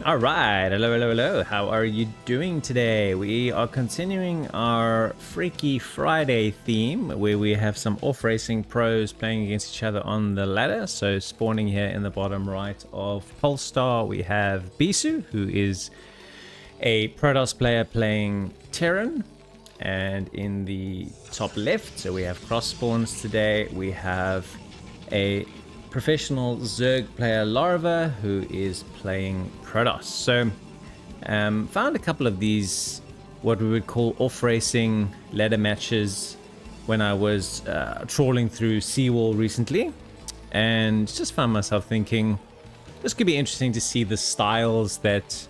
All right, hello. How are you doing today? We are continuing our Freaky Friday theme where we have some off-racing pros playing against each other on the ladder. So spawning here in the bottom right of Polestar, we have Bisu, who is a Protoss player playing Terran. And in the top left, so we have cross spawns today, we have a professional Zerg player Larva who is playing Protoss. So found a couple of these what we would call off-racing ladder matches when I was trawling through Seawall recently, and just found myself thinking this could be interesting to see the styles that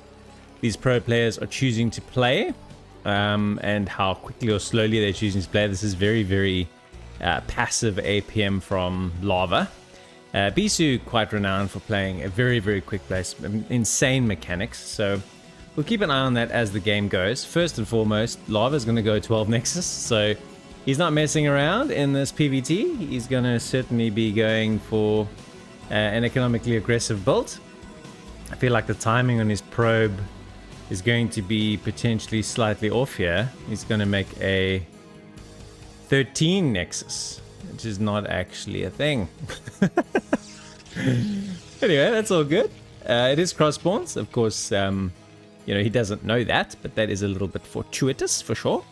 these pro players are choosing to play, and how quickly or slowly they're choosing to play. This is very passive APM from Larva. Bisu quite renowned for playing a very quick place, insane mechanics, so we'll keep an eye on that as the game goes. First and foremost, Larva's going to go 12 Nexus, so he's not messing around in this PvT. He's going to certainly be going for an economically aggressive build. I feel like the timing on his probe is going to be potentially slightly off here. He's going to make a 13 Nexus, which is not actually a thing. Anyway, that's all good. It is cross spawns, of course. He doesn't know that, but that is a little bit fortuitous for sure.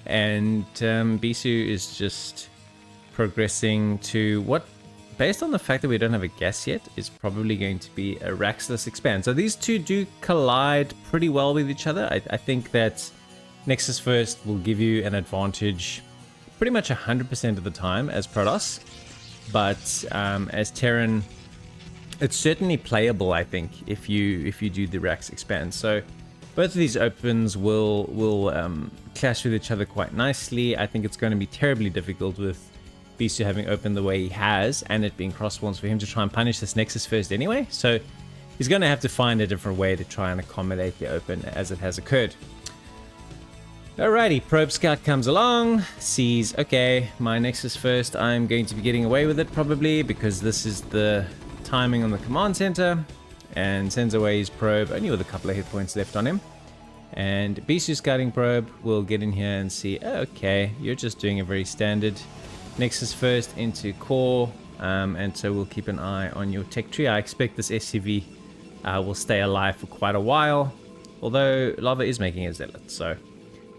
And Bisu is just progressing to what, based on the fact that we don't have a gas yet, is probably going to be a Raxless expand. So these two do collide pretty well with each other. I think that Nexus first will give you an advantage pretty much 100% of the time as Protoss, but as Terran, it's certainly playable. I think if you do the Rax expand, so both of these opens will clash with each other quite nicely. I think it's going to be terribly difficult with Bisu having opened the way he has, and it being cross spawns, for him to try and punish this Nexus first anyway. So he's going to have to find a different way to try and accommodate the open as it has occurred. Alrighty, Probe Scout comes along, sees, okay, my Nexus first, I'm going to be getting away with it probably because this is the timing on the command center, and sends away his probe, only with a couple of hit points left on him. And Bisu Scouting Probe will get in here and see, oh, okay, you're just doing a very standard Nexus first into core, and so we'll keep an eye on your tech tree. I expect this SCV will stay alive for quite a while, although Larva is making a Zealot, so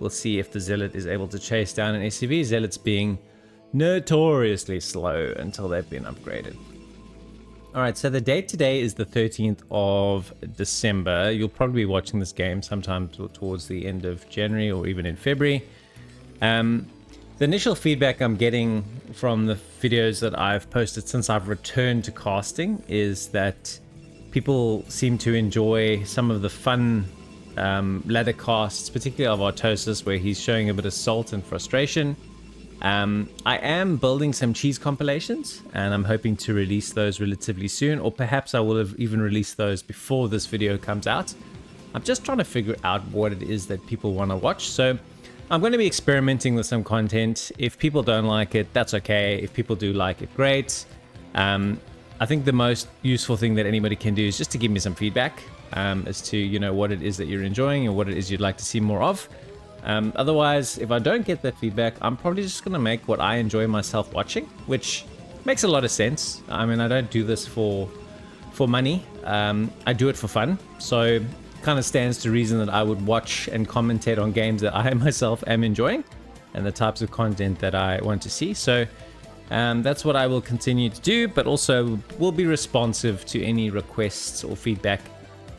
we'll see if the Zealot is able to chase down an SCV. Zealots being notoriously slow until they've been upgraded. Alright, so the date today is the 13th of December. You'll probably be watching this game sometime towards the end of January or even in February. The initial feedback I'm getting from the videos that I've posted since I've returned to casting is that people seem to enjoy some of the fun ladder casts, particularly of Artosis, where he's showing a bit of salt and frustration. I am building some cheese compilations, and I'm hoping to release those relatively soon, or perhaps I will have even released those before this video comes out. I'm just trying to figure out what it is that people want to watch, so I'm going to be experimenting with some content. If people don't like it, that's okay. If people do like it, great. I think the most useful thing that anybody can do is just to give me some feedback as to what it is that you're enjoying and what it is you'd like to see more of. Otherwise, if I don't get that feedback, I'm probably just going to make what I enjoy myself watching, which makes a lot of sense. I mean, I don't do this for money. I do it for fun. So kind of stands to reason that I would watch and commentate on games that I myself am enjoying and the types of content that I want to see. So that's what I will continue to do, but also will be responsive to any requests or feedback.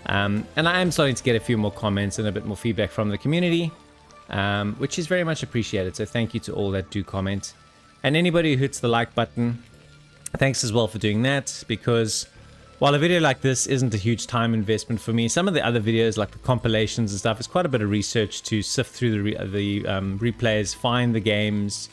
And I am starting to get a few more comments and a bit more feedback from the community, which is very much appreciated. So thank you to all that do comment. And anybody who hits the like button, thanks as well for doing that, because while a video like this isn't a huge time investment for me, some of the other videos like the compilations and stuff is quite a bit of research to sift through the replays, find the games,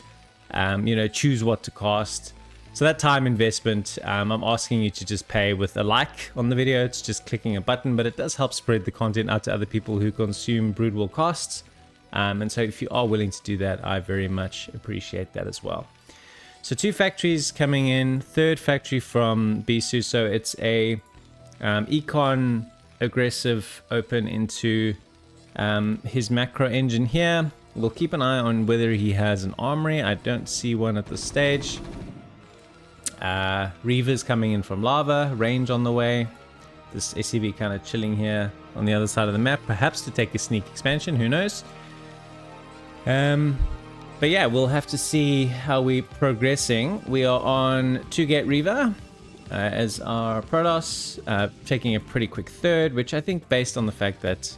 choose what to cast. So that time investment, I'm asking you to just pay with a like on the video. It's just clicking a button, but it does help spread the content out to other people who consume Broodwar casts. And so if you are willing to do that, I very much appreciate that as well. So 2 factories coming in, 3rd factory from Bisu. So it's a Econ aggressive open into his macro engine here. We'll keep an eye on whether he has an armory. I don't see one at this stage. Reaver's coming in from Larva, range on the way. This SCV kind of chilling here on the other side of the map, perhaps to take a sneak expansion, who knows. But yeah, we'll have to see how we're progressing. We are on 2-gate Reaver as our Protoss, taking a pretty quick third, which I think based on the fact that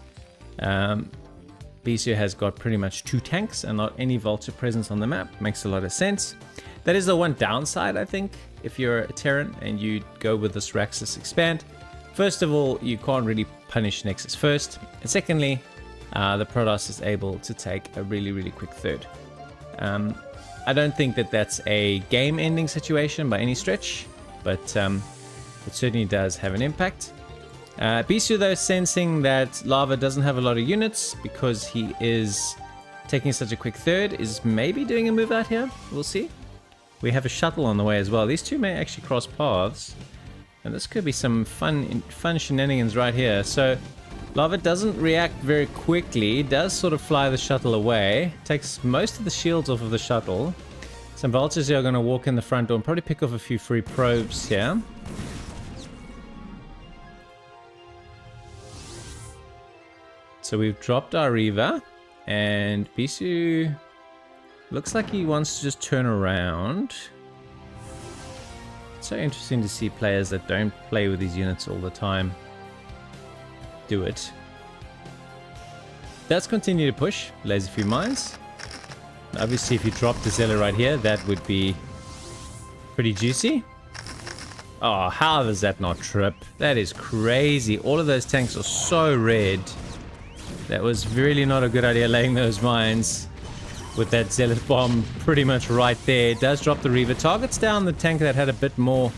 Bisu has got pretty much 2 tanks and not any Vulture presence on the map, makes a lot of sense. That is the one downside, I think, if you're a Terran and you go with this Raxus expand. First of all, you can't really punish Nexus first, and secondly, the Protoss is able to take a really quick third. I don't think that that's a game-ending situation by any stretch, but it certainly does have an impact. Bisu, though, sensing that Larva doesn't have a lot of units because he is taking such a quick third, is maybe doing a move out here. We'll see. We have a shuttle on the way as well. These two may actually cross paths, and this could be some fun shenanigans right here. So Larva doesn't react very quickly, does sort of fly the shuttle away, takes most of the shields off of the shuttle. Some Vultures here are going to walk in the front door and probably pick off a few free probes here. So we've dropped our Reaver, and Bisu looks like he wants to just turn around. It's so interesting to see players that don't play with these units all the time do it. Let's continue to push, lays a few mines. Obviously, if you drop the Zealot right here, that would be pretty juicy. Oh, how does that not trip? That is crazy. All of those tanks are so red. That was really not a good idea laying those mines with that Zealot bomb pretty much right there. It does drop the Reaver. Targets down the tank that had a bit more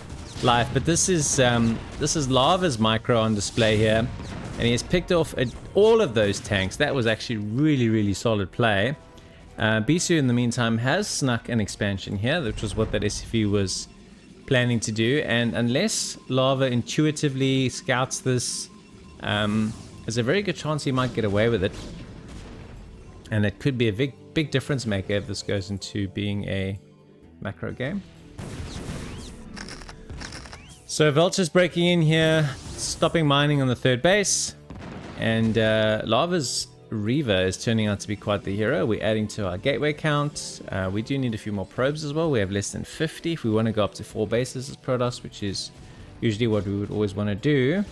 life, but this is Larva's micro on display here, and he has picked off all of those tanks. That was actually really solid play. Bisu, in the meantime, has snuck an expansion here, which was what that SCV was planning to do, and unless Larva intuitively scouts this, there's a very good chance he might get away with it, and it could be a big difference maker if this goes into being a macro game. So Vulture's breaking in here, stopping mining on the third base, and Larva's Reaver is turning out to be quite the hero. We're adding to our gateway count. We do need a few more probes as well. We have less than 50 if we want to go up to 4 bases as Protoss, which is usually what we would always want to do.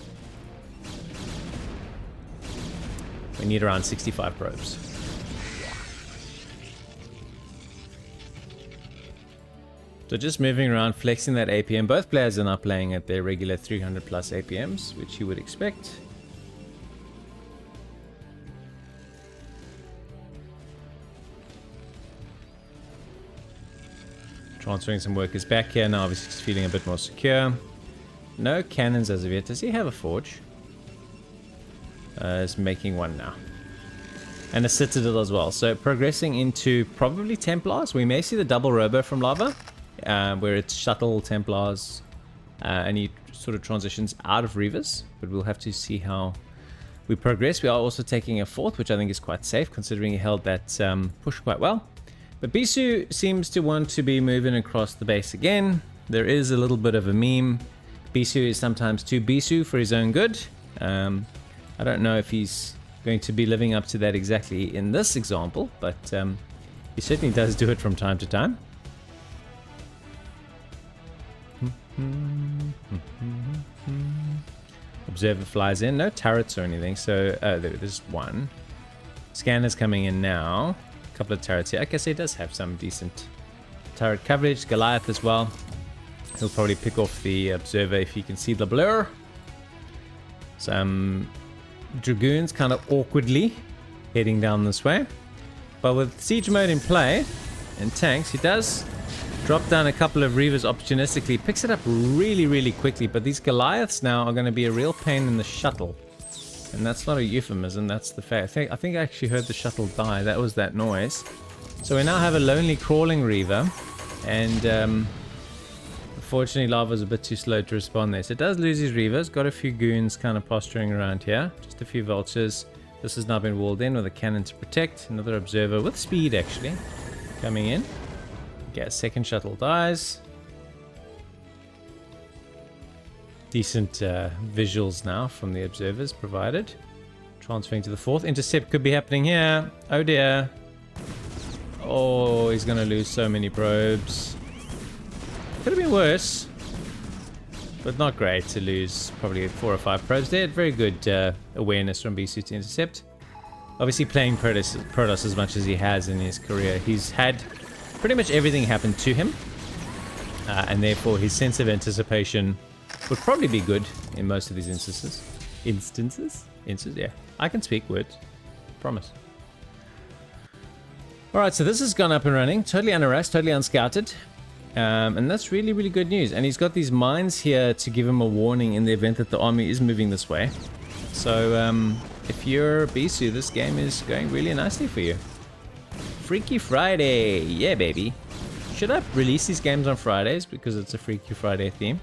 We need around 65 probes. So just moving around, flexing that APM. Both players are now playing at their regular 300 plus APMs, which you would expect. Transferring some workers back here now, obviously just feeling a bit more secure. No cannons as of yet. Does he have a forge? Is making one now. And a Citadel as well. So progressing into probably Templars. We may see the double robo from Larva, where it's shuttle Templars, and he sort of transitions out of Reavers. But we'll have to see how we progress. We are also taking a 4th, which I think is quite safe, considering he held that push quite well. But Bisu seems to want to be moving across the base again. There is a little bit of a meme. Bisu is sometimes too Bisu for his own good. I don't know if he's going to be living up to that exactly in this example, but he certainly does do it from time to time. Observer flies in. No turrets or anything, so there's one. Scanner's coming in now. A couple of turrets here. I guess he does have some decent turret coverage. Goliath as well. He'll probably pick off the observer if he can see the blur. Some Dragoons kind of awkwardly heading down this way. But with siege mode in play and tanks, he does drop down a couple of Reavers opportunistically. Picks it up really quickly, but these Goliaths now are going to be a real pain in the shuttle. And that's not a euphemism, that's the fact. I think I actually heard the shuttle die. That was that noise. So we now have a lonely crawling Reaver, and Unfortunately, Larva's a bit too slow to respond there. So it does lose his Reavers. Got a few goons kind of posturing around here. Just a few vultures. This has now been walled in with a cannon to protect. Another observer with speed, actually, coming in. Okay, second shuttle dies. Decent visuals now from the observers provided. Transferring to the fourth. Intercept could be happening here. Oh dear. Oh, he's going to lose so many probes. Could have been worse. But not great to lose probably 4 or 5 probes there. Very good awareness from Bisu to intercept. Obviously playing Protoss as much as he has in his career. He's had pretty much everything happen to him. And therefore his sense of anticipation would probably be good in most of these instances. Yeah. I can speak words. Promise. Alright, so this has gone up and running. Totally unharassed, totally unscouted. And that's really, really good news. And he's got these mines here to give him a warning in the event that the army is moving this way. So if you're Bisu, this game is going really nicely for you. Freaky Friday. Yeah, baby. Should I release these games on Fridays because it's a Freaky Friday theme?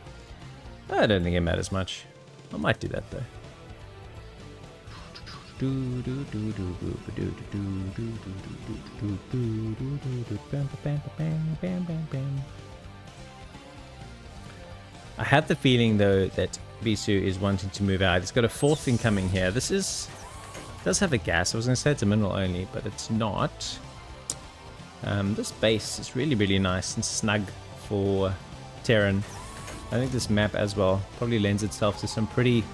I don't think it matters much. I might do that though. I had the feeling though that Bisu is wanting to move out. He's got a fourth thing coming here. This does have a gas. I was going to say it's a mineral only, but it's not. This base is really, really nice and snug for Terran. I think this map as well probably lends itself to some pretty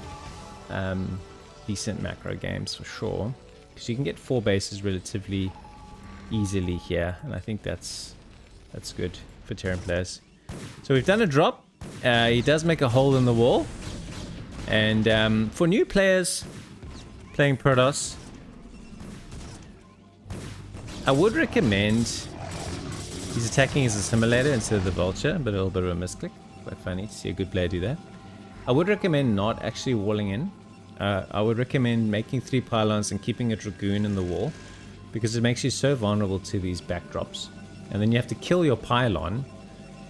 decent macro games for sure, because you can get 4 bases relatively easily here, and I think that's good for Terran players. So we've done a drop. He does make a hole in the wall, and for new players playing Protoss, I would recommend he's attacking as a assimilator instead of the vulture, but a little bit of a misclick. Quite funny to see a good player do that. I would recommend not actually walling in. I would recommend making 3 pylons and keeping a dragoon in the wall, because it makes you so vulnerable to these backdrops. And then you have to kill your pylon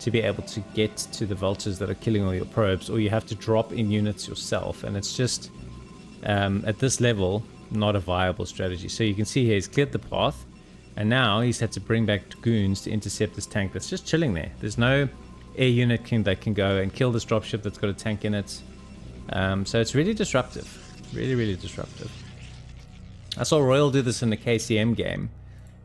to be able to get to the vultures that are killing all your probes, or you have to drop in units yourself, and it's just at this level not a viable strategy. So you can see here he's cleared the path, and now he's had to bring back dragoons to intercept this tank that's just chilling there. There's no air unit that can go and kill this dropship that's got a tank in it. So it's really disruptive. Really, really disruptive. I saw Royal do this in the KCM game.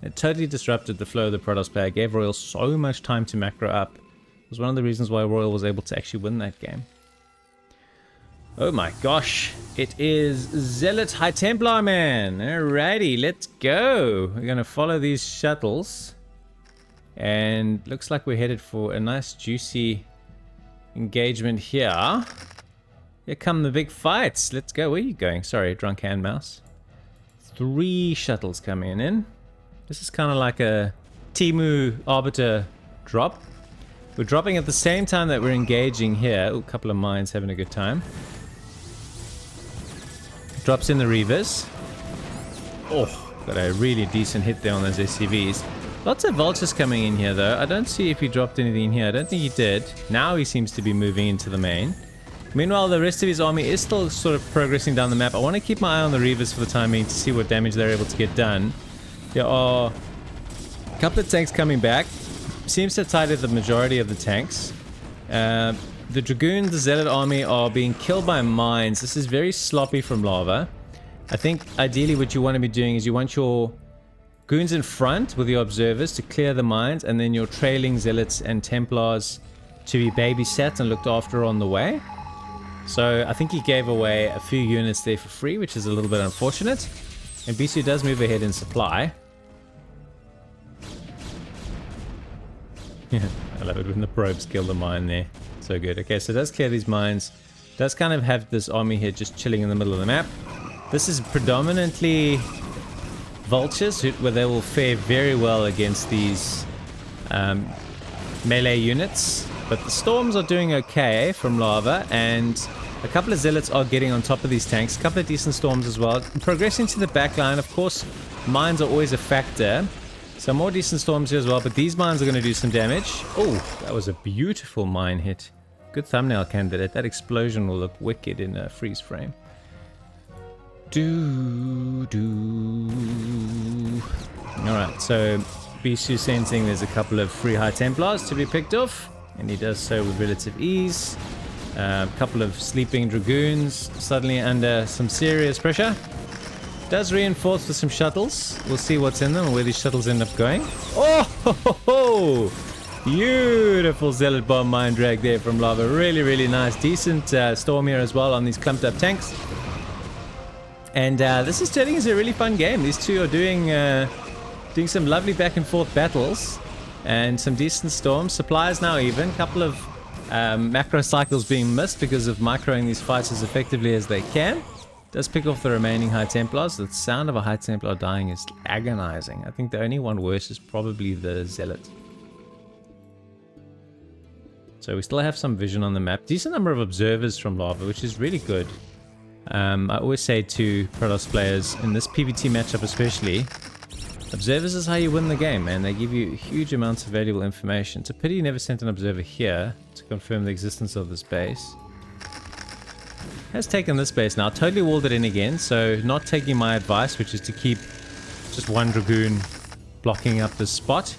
It totally disrupted the flow of the Protoss player. It gave Royal so much time to macro up. It was one of the reasons why Royal was able to actually win that game. Oh my gosh. It is Zealot High Templar, man. Alrighty, let's go. We're going to follow these shuttles. And looks like we're headed for a nice juicy engagement here. Here come the big fights. Let's go. Where are you going? Sorry, drunk hand mouse. 3 shuttles coming in. This is kind of like a Timu Arbiter drop. We're dropping at the same time that we're engaging here. Ooh, a couple of mines having a good time. Drops in the Reavers. Oh, got a really decent hit there on those SCVs. Lots of vultures coming in here though. I don't see if he dropped anything here. I don't think he did. Now he seems to be moving into the main. Meanwhile, the rest of his army is still sort of progressing down the map. I want to keep my eye on the Reavers for the time being to see what damage they're able to get done. There are a couple of tanks coming back. Seems to have tied the majority of the tanks. The Dragoon, the Zealot army are being killed by mines. This is very sloppy from Larva. I think ideally what you want to be doing is you want your goons in front with your observers to clear the mines, and then your trailing Zealots and Templars to be babysat and looked after on the way. So I think he gave away a few units there for free, which is a little bit unfortunate. And Bisu does move ahead in supply. I love it when the probes kill the mine there. So good. Okay, so it does clear these mines. Does kind of have this army here just chilling in the middle of the map. This is predominantly vultures, where they will fare very well against these melee units. But the storms are doing okay from Larva, and a couple of zealots are getting on top of these tanks. A couple of decent storms as well. Progressing to the back line, of course, mines are always a factor. Some more decent storms here as well, but these mines are going to do some damage. Oh, that was a beautiful mine hit. Good thumbnail candidate. That explosion will look wicked in a freeze frame. Alright, so Bisu sensing there's a couple of free High Templars to be picked off, and he does so with relative ease. A couple of sleeping Dragoons suddenly under some serious pressure. Does reinforce with some shuttles. We'll see what's in them and where these shuttles end up going. Oh, ho, ho. Beautiful Zealot Bomb Mine Drag there from Larva. Really, really nice. Decent storm here as well on these clumped up tanks. And this is turning into a really fun game. These two are doing some lovely back and forth battles and some decent storms. Supplies now even. Couple of macro cycles being missed because of microing these fights as effectively as they can. Does pick off the remaining High Templars. The sound of a High Templar dying is agonizing. I think the only one worse is probably the Zealot. So we still have some vision on the map. Decent number of observers from Larva, which is really good. I always say to Protoss players, in this PvT matchup especially, observers is how you win the game, and they give you huge amounts of valuable information. It's a pity you never sent an observer here to confirm the existence of this base. Has taken this base now, totally walled it in again, so not taking my advice, which is to keep just one Dragoon blocking up this spot.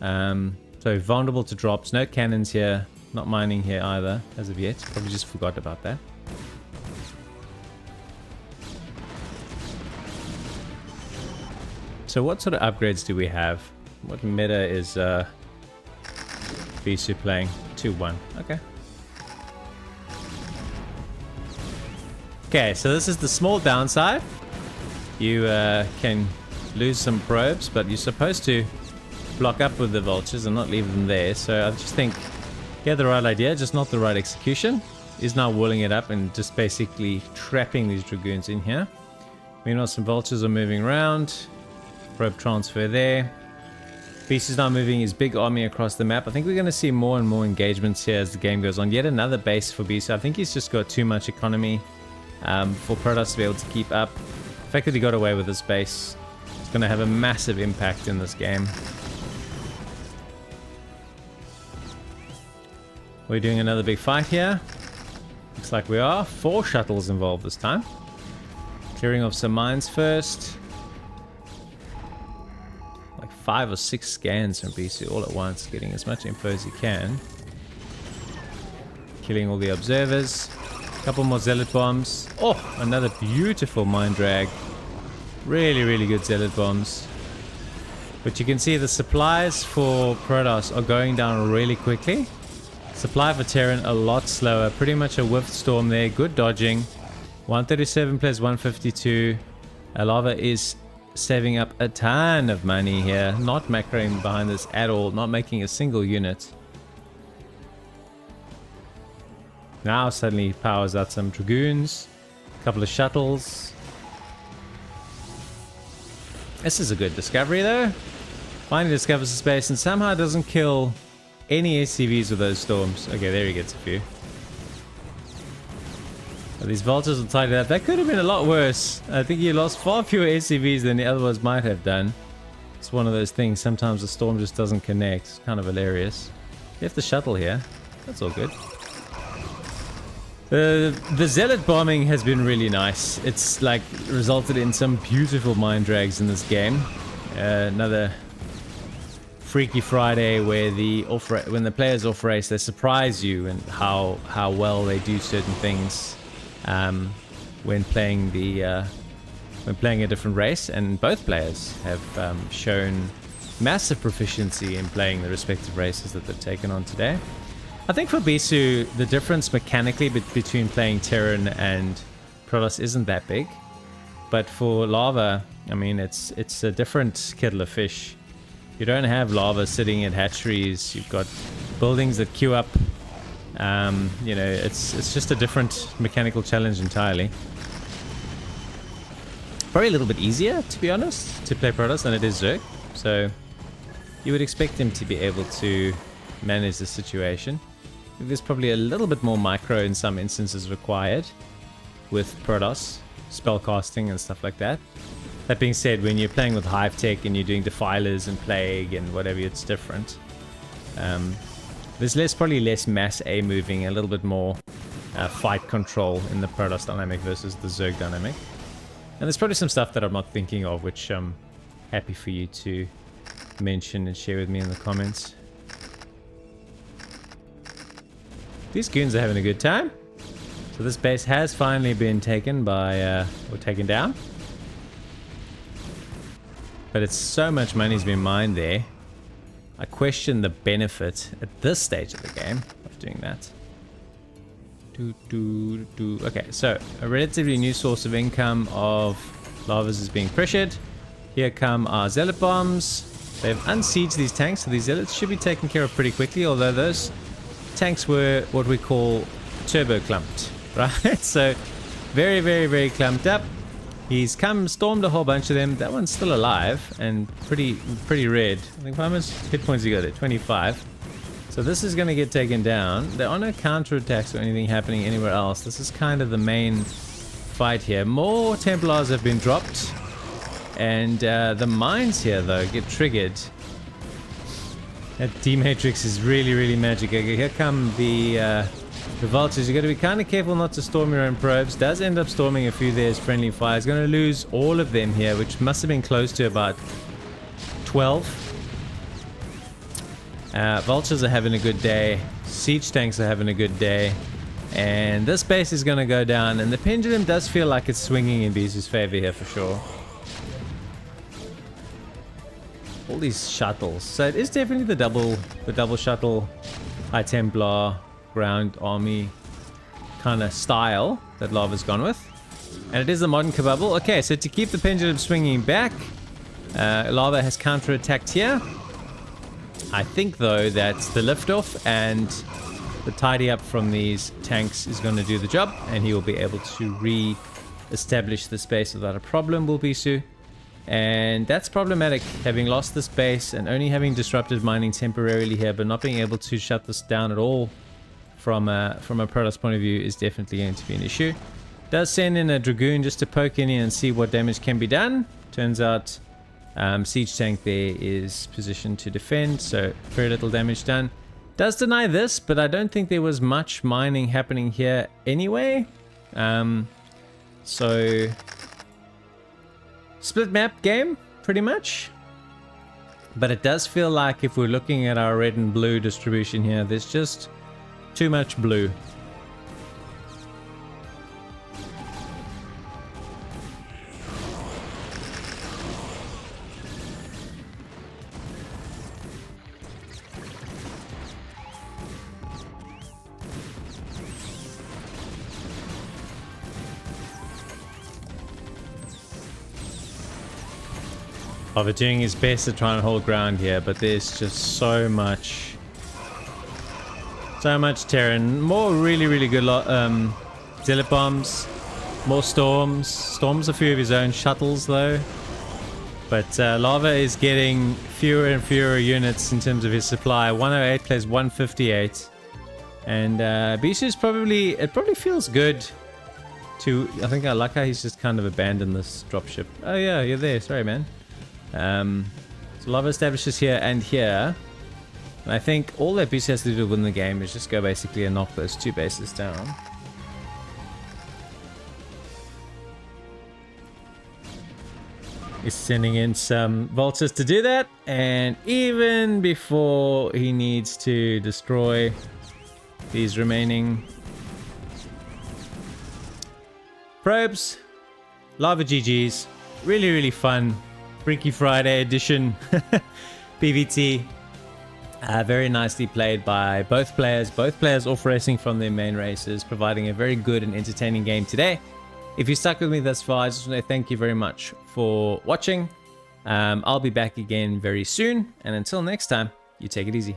So vulnerable to drops, no cannons here, not mining here either, as of yet, probably just forgot about that. So what sort of upgrades do we have? What meta is Bisu playing? 2-1, okay. Okay, so this is the small downside. You can lose some probes, but you're supposed to block up with the vultures and not leave them there. So I just think he had the right idea, just not the right execution. He's now walling it up and just basically trapping these Dragoons in here. Meanwhile, some vultures are moving around. Probe transfer there. Beast is now moving his big army across the map. I think we're going to see more and more engagements here as the game goes on. Yet another base for Beast. I think he's just got too much economy for Protoss to be able to keep up. The fact that he got away with this base is going to have a massive impact in this game. We're doing another big fight here. Looks like we are. 4 shuttles involved this time. Clearing off some mines first. Like 5 or 6 scans from Bisu all at once, getting as much info as he can. Killing all the observers. Couple more Zealot bombs. Oh, another beautiful mine drag. Really, really good Zealot bombs. But you can see the supplies for Protoss are going down really quickly. Supply for Terran a lot slower. Pretty much a whiff storm there. Good dodging. 137 plus 152. Larva is saving up a ton of money here. Not macroing behind this at all. Not making a single unit. Now suddenly powers out some Dragoons. A couple of shuttles. This is a good discovery though. Finally discovers the space and somehow doesn't kill any SCVs with those storms. Okay, there he gets a few. But these vultures will tidy up. That could have been a lot worse. I think he lost far fewer SCVs than he otherwise might have done. It's one of those things. Sometimes the storm just doesn't connect. It's kind of hilarious. You have the shuttle here. That's all good. The Zealot bombing has been really nice. It's like resulted in some beautiful mine drags in this game. Another Freaky Friday where when the players off race, they surprise you and how well they do certain things when playing a different race. And both players have shown massive proficiency in playing the respective races that they've taken on today. I think for Bisu, the difference mechanically between playing Terran and Protoss isn't that big. But for Larva, I mean, it's a different kettle of fish. You don't have Larva sitting at hatcheries. You've got buildings that queue up. You know, it's just a different mechanical challenge entirely. Probably a little bit easier, to be honest, to play Protoss than it is Zerg. So you would expect him to be able to manage the situation. There's probably a little bit more micro in some instances required with Protoss, spellcasting and stuff like that. That being said, when you're playing with Hive Tech and you're doing Defilers and Plague and whatever, it's different. There's probably less mass A moving, a little bit more fight control in the Protoss dynamic versus the Zerg dynamic. And there's probably some stuff that I'm not thinking of, which I'm happy for you to mention and share with me in the comments. These goons are having a good time. So this base has finally been taken by, or taken down. But it's so much money's been mined there. I question the benefit at this stage of the game of doing that. Okay, so a relatively new source of income of Larvas is being pressured. Here come our Zealot bombs. They've unsieged these tanks, so these Zealots should be taken care of pretty quickly, although those tanks were what we call turbo clumped, right? So very, very, very clumped up. He's stormed a whole bunch of them. That one's still alive and pretty red. I think how much hit points you got there? 25. So this is going to get taken down. There are no counterattacks or anything happening anywhere else. This is kind of the main fight here. More Templars have been dropped. And the mines here, though, get triggered. That D-Matrix is really, really magic. Okay, here come the Vultures. You've got to be kind of careful not to storm your own probes. Does end up storming a few there as friendly fire. He's going to lose all of them here, which must have been close to about 12. Vultures are having a good day. Siege tanks are having a good day. And this base is going to go down. And the pendulum does feel like it's swinging in Bisu's favor here for sure. All these shuttles. So it is definitely the double shuttle High Templar ground army kind of style that Larva's gone with. And it is the modern Kabubble. Okay, so to keep the pendulum swinging back, Larva has counter-attacked here. I think, though, that the liftoff and the tidy up from these tanks is going to do the job, and he will be able to re-establish the space without a problem, will Bisu. And that's problematic, having lost this base and only having disrupted mining temporarily here, but not being able to shut this down at all from a Protoss point of view is definitely going to be an issue. Does send in a Dragoon just to poke in here and see what damage can be done. Turns out Siege Tank there is positioned to defend, so very little damage done. Does deny this, but I don't think there was much mining happening here anyway. So split map game, pretty much. But it does feel like if we're looking at our red and blue distribution here, there's just too much blue. Larva doing his best to try and hold ground here, but there's just so much Terran. More really, really good Zealot bombs, more storms. Storms a few of his own shuttles though. But Larva is getting fewer and fewer units in terms of his supply. 108 plays 158. And Bisu's it probably feels good to, I think I like how he's just kind of abandoned this dropship. Oh yeah, you're there, sorry man. So Larva establishes here and here. And I think all that Bisu has to do to win the game is just go basically and knock those two bases down. He's sending in some vultures to do that, and even before he needs to destroy these remaining probes, Larva GG's. Really, really fun. Freaky Friday edition PvT. Very nicely played by both players. Both players off racing from their main races, providing a very good and entertaining game today. If you stuck with me thus far, I just want to thank you very much for watching. I'll be back again very soon. And until next time, you take it easy.